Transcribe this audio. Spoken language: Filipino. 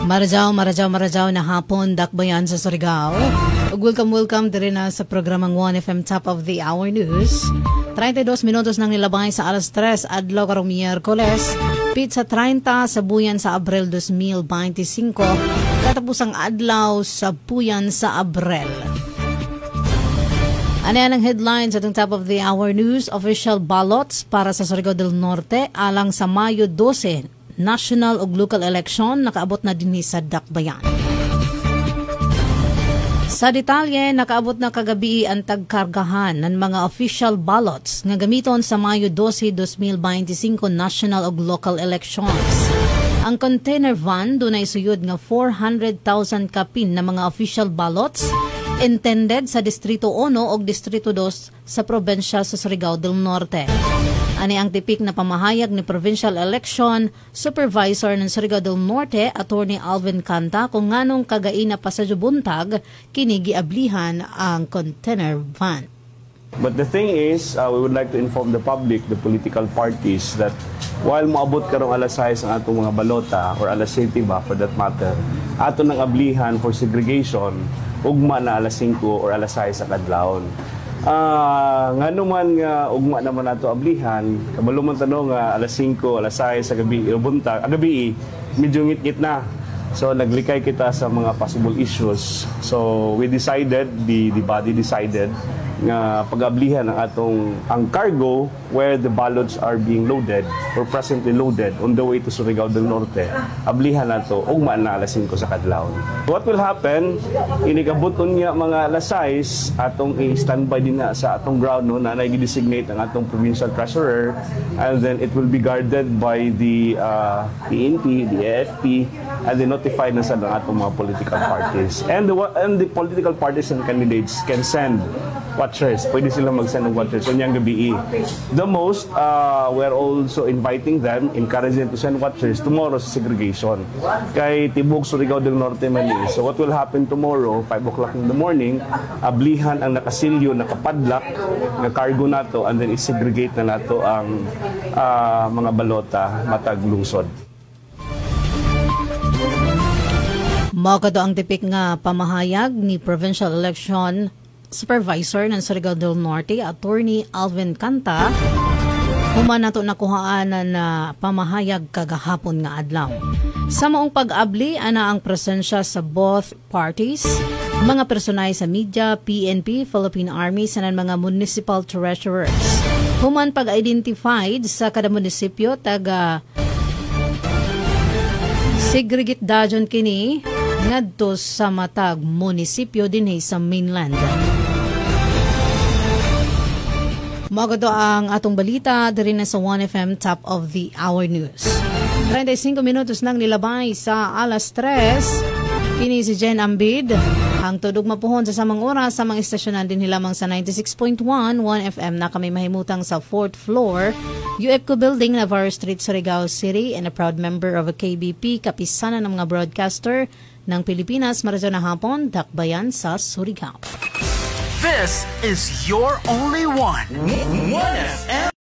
Marajaw na hapon, dakbayan sa Surigao. Welcome din na sa programang 1FM Top of the Hour News. 32 minutos nang nilabay sa alas 3, adlaw karong Miyerkules, pizza 30 sa buyan sa Abril 2025, katapusang adlaw sa buyan sa Abril. Ano yan ang headlines sa Top of the Hour News? Official ballots para sa Surigao del Norte alang sa Mayo 12, national ug local election nakaabot na dinhi sa dakbayan. Sa detalye, nakaabot na kagabi ang tagkargahan ng mga official ballots nga gamiton sa Mayo 12, 2025 national ug local elections. Ang container van dunay suyod nga 400,000 kapin na mga official ballots intended sa Distrito 1 ug Distrito 2 sa probensya sa Surigao del Norte. Ani ang tipik na pamahayag ni Provincial Election Supervisor ng Surigao del Norte, Attorney Alvin Canta, kung nganong kagaina pa sa buntag kinigiablihan ang container van. But the thing is, we would like to inform the public, the political parties, that while maabot karong alas 6 ang atong mga balota, or alas 7 ba for that matter, ato nang ablihan for segregation, ugma na alas 5 or alas 6 sa kadlawon. Nga naman nga ugma naman nato ablihan, kabalo man tanong nga alas 5, alas 6 sa gabi, buntag, gabi medyo ngit-ngit na. So naglikay kita sa mga possible issues. So we decided, the body decided nga pag-ablihan ang cargo where the ballots are being loaded or presently loaded on the way to Surigao del Norte. Ablihan nato ugma na alas 5 sa kadlawon. What will happen, inikabuton niya mga alas 6 atong i-standby din na sa atong ground no, na nag-designate ang atong provincial treasurer, and then it will be guarded by the PNP, the AFP, and then notified na sa atong mga political parties. And the political parties and candidates can send watchers. Pwede sila mag-send ng watchers. So, niyang gabi. The most, we're also inviting them, encouraging them to send watchers tomorrow sa segregation. Kay Tibok, Surigao del Norte, Manila. So, what will happen tomorrow, 5 o'clock in the morning, ablihan ang nakasilyo, nakapadlock, na cargo nato, and then isegregate na nato ang mga balota matag lungsod. Magado ang tipik nga pamahayag ni Provincial Election Supervisor ng Surigao del Norte, Attorney Alvin Canta, human nato nakuhaanan na pamahayag kagahapon nga adlaw. Sa maong pag-abli, ana ang presensya sa both parties, mga personay sa media, PNP, Philippine Army, sanan mga municipal treasurers. Human pag-identified sa kada munisipyo, taga segregate dajon kini ngadto sa matag munisipyo dinhi sa mainland. Magado ang atong balita diri na sa 1FM Top of the Hour News. 35 minutos nang nilabay sa alas 3. Kini si Jen Ambid. Ang tudog mapuhon sa samang oras sa mga istasyonan din hilamang sa 96.1 1FM na kami mahimutang sa 4th floor UFCO Building, Navarro Street, Surigao City, and a proud member of a KBP, kapisanan ng mga broadcaster ng Pilipinas. Marajaw na hapon, dakbayan sa Surigao. This is your only one. 1FM.